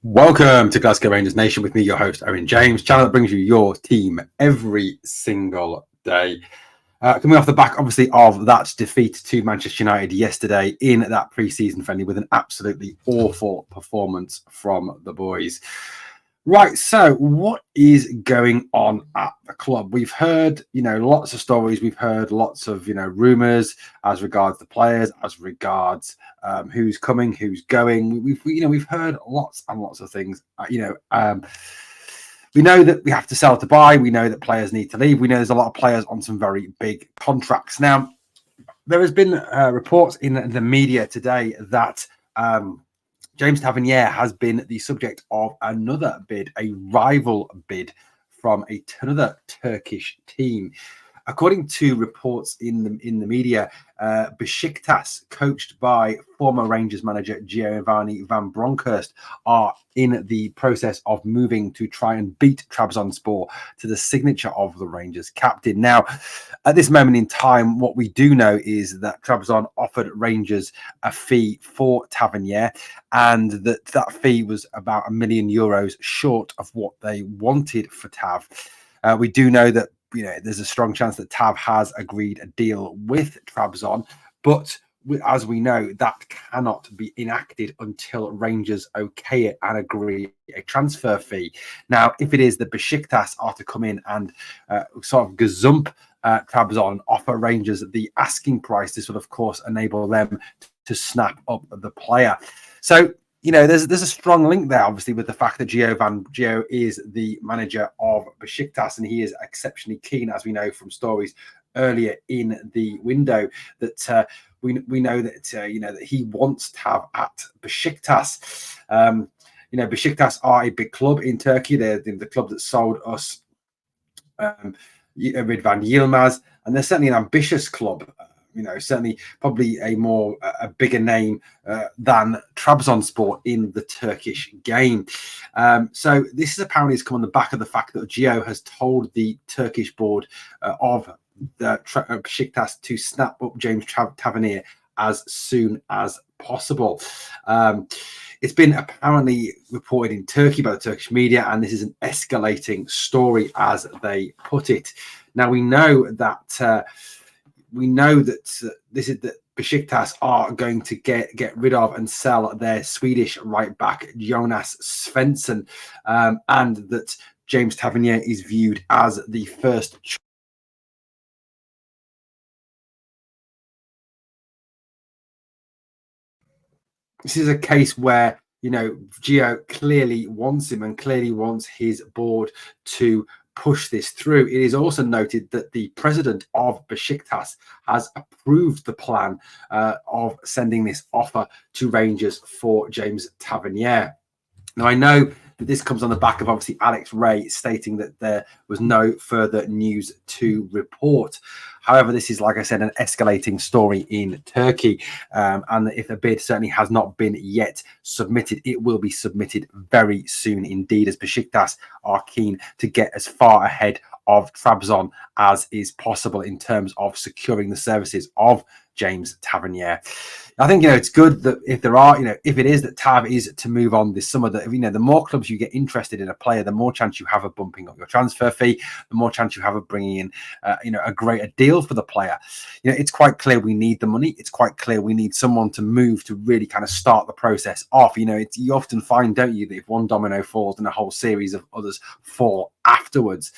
Welcome to Glasgow Rangers Nation with me, your host, Owen James, channel that brings you your team every single day. Coming off the back, obviously, of that defeat to Manchester United yesterday in that pre-season friendly with an absolutely awful performance from the boys. Right, so what is going on at the club? We've heard, lots of stories. We've heard lots of, rumours as regards the players, as regards who's coming, who's going. We've heard lots and lots of things. We know that we have to sell to buy. We know that players need to leave. We know there's a lot of players on some very big contracts. Now, there has been reports in the media today that James Tavernier has been the subject of another bid, a rival bid from another Turkish team. According to reports in the media, Besiktas, coached by former Rangers manager Giovanni van Bronckhorst, are in the process of moving to try and beat Trabzonspor to the signature of the Rangers captain. Now, at this moment in time, what we do know is that Trabzon offered Rangers a fee for Tavernier, and that fee was about €1 million short of what they wanted for Tav. We do know that there's a strong chance that Tav has agreed a deal with Trabzon, but as we know, that cannot be enacted until Rangers okay it and agree a transfer fee. Now, if it is that Besiktas are to come in and sort of gazump Trabzon, offer Rangers the asking price, this will, of course, enable them to snap up the player. So, there's a strong link there, obviously, with the fact that Gio is the manager of Besiktas, and he is exceptionally keen, as we know from stories earlier in the window, that we know that that he wants to have at Besiktas. Besiktas are a big club in Turkey. They're the club that sold us Ridvan Yilmaz, and they're certainly an ambitious club. Certainly probably a bigger name than Trabzonspor in the Turkish game. So this is apparently come on the back of the fact that Gio has told the Turkish board of the Besiktas to snap up James Tavernier as soon as possible. It's been apparently reported in Turkey by the Turkish media, and this is an escalating story, as they put it. Now, we know that this is that Besiktas are going to get rid of and sell their Swedish right back Jonas Svensson, and that James Tavernier is viewed as the first choice. This is a case where Gio clearly wants him and clearly wants his board to push this through. It is also noted that the president of Besiktas has approved the plan of sending this offer to Rangers for James Tavernier. Now, I know that this comes on the back of, obviously, Alex Ray stating that there was no further news to report. However, this is, like I said, an escalating story in Turkey. And if a bid certainly has not been yet submitted, it will be submitted very soon indeed, as Besiktas are keen to get as far ahead of Trabzon as is possible in terms of securing the services of James Tavernier. I think it's good that if it is that Tav is to move on this summer, that the more clubs you get interested in a player, the more chance you have of bumping up your transfer fee, the more chance you have of bringing in a greater deal for the player. It's quite clear we need the money. It's quite clear we need someone to move to really kind of start the process off. You often find, don't you, that if one domino falls, then a whole series of others fall afterwards.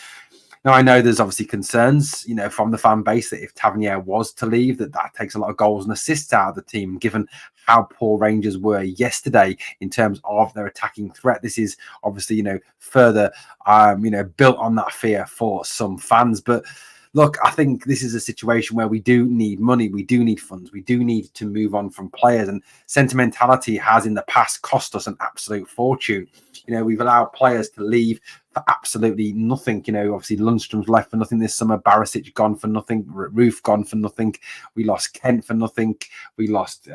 Now, I know there's obviously concerns, from the fan base that if Tavernier was to leave, that takes a lot of goals and assists out of the team, given how poor Rangers were yesterday in terms of their attacking threat. This is obviously, further, built on that fear for some fans. But look, I think this is a situation where we do need money. We do need funds. We do need to move on from players. And sentimentality has in the past cost us an absolute fortune. We've allowed players to leave for absolutely nothing. Obviously Lundstrom's left for nothing this summer. Barisic gone for nothing. Roof gone for nothing. We lost Kent for nothing. We lost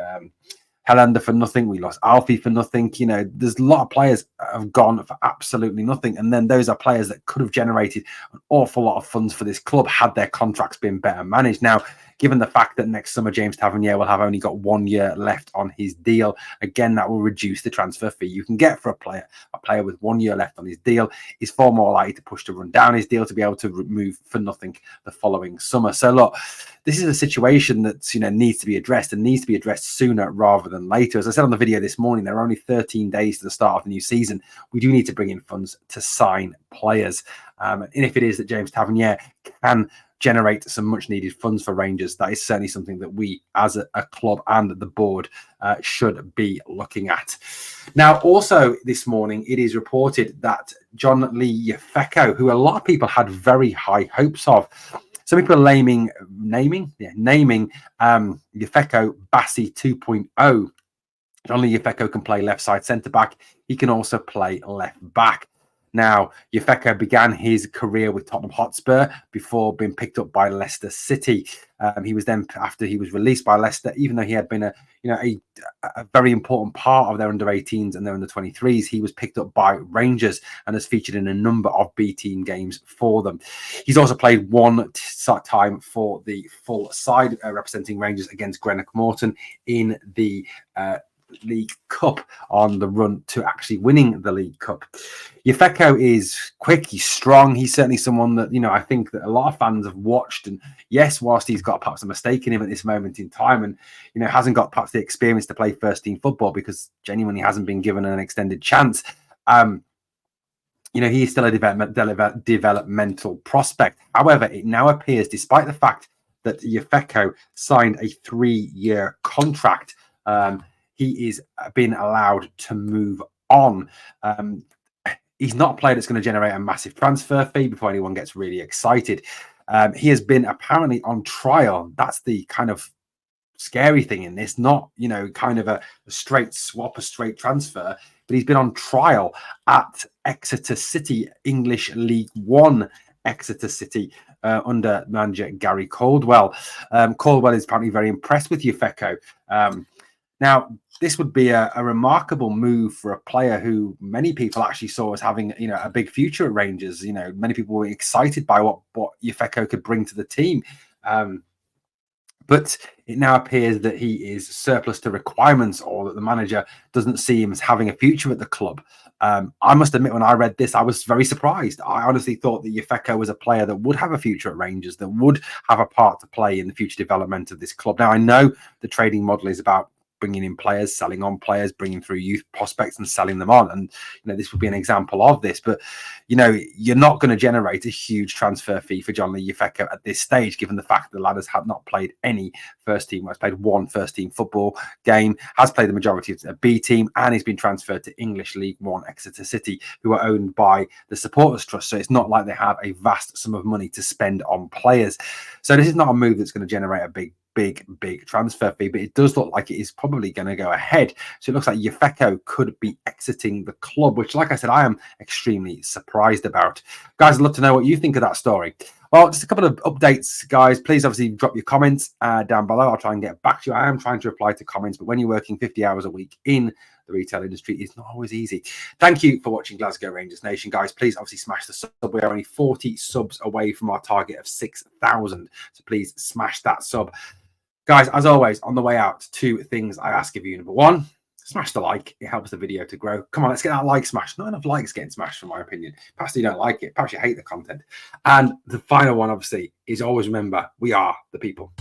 Helander for nothing. We lost Alfie for nothing. There's a lot of players have gone for absolutely nothing. And then those are players that could have generated an awful lot of funds for this club had their contracts been better managed. Now, given the fact that next summer James Tavernier will have only got 1 year left on his deal. Again, that will reduce the transfer fee you can get for a player. A player with 1 year left on his deal is far more likely to push to run down his deal to be able to move for nothing the following summer. So look, this is a situation that needs to be addressed, and needs to be addressed sooner rather than later. As I said on the video this morning, there are only 13 days to the start of the new season. We do need to bring in funds to sign players. And if it is that James Tavernier can generate some much needed funds for Rangers, that is certainly something that we as a club and the board should be looking at. Now, also this morning, it is reported that Johnly Yfeko, who a lot of people had very high hopes of, some people are naming Yfeko Bassi 2.0. Johnly Yfeko can play left side centre back. He can also play left back. Now, Yfeko began his career with Tottenham Hotspur before being picked up by Leicester City. He was then, after he was released by Leicester, even though he had been a very important part of their under-18s and their under-23s, he was picked up by Rangers and has featured in a number of B team games for them. He's also played one time for the full side, representing Rangers against Greenock Morton in the League Cup, on the run to actually winning the League Cup. Yfeko is quick, he's strong, he's certainly someone that I think that a lot of fans have watched, and yes, whilst he's got perhaps a mistake in him at this moment in time, and hasn't got perhaps the experience to play first team football because genuinely hasn't been given an extended chance, he is still a developmental prospect. However, it now appears, despite the fact that Yfeko signed a 3-year contract, he is being allowed to move on. He's not a player that's going to generate a massive transfer fee before anyone gets really excited. He has been apparently on trial. That's the kind of scary thing in this, not kind of a straight swap, a straight transfer, but he's been on trial at Exeter City, English League One. Exeter City under manager Gary Caldwell. Caldwell is apparently very impressed with Yfeko. Now, this would be a remarkable move for a player who many people actually saw as having, a big future at Rangers. Many people were excited by what Yfeko could bring to the team. But it now appears that he is surplus to requirements, or that the manager doesn't see him as having a future at the club. I must admit, when I read this, I was very surprised. I honestly thought that Yfeko was a player that would have a future at Rangers, that would have a part to play in the future development of this club. Now, I know the trading model is about bringing in players, selling on players, bringing through youth prospects and selling them on. And, this would be an example of this. But, you're not going to generate a huge transfer fee for Johnly Yfeko at this stage, given the fact that the lad has not played any first team, has played one first team football game, has played the majority of a B team, and he's been transferred to English League One Exeter City, who are owned by the Supporters Trust. So it's not like they have a vast sum of money to spend on players. So this is not a move that's going to generate a big transfer fee, but it does look like it is probably going to go ahead. So it looks like Yfeko could be exiting the club, which, like I said, I am extremely surprised about. Guys, I'd love to know what you think of that story. Well, just a couple of updates, guys. Please obviously drop your comments down below. I'll try and get back to you. I am trying to reply to comments, but when you're working 50 hours a week in the retail industry, it's not always easy. Thank you for watching Glasgow Rangers Nation, guys. Please obviously smash the sub. We're only 40 subs away from our target of 6,000. So please smash that sub. Guys, as always, on the way out, 2 things I ask of you. Number 1, smash the like. It helps the video to grow. Come on, let's get that like smash. Not enough likes getting smashed, in my opinion. Perhaps you don't like it. Perhaps you hate the content. And the final one, obviously, is always remember, we are the people.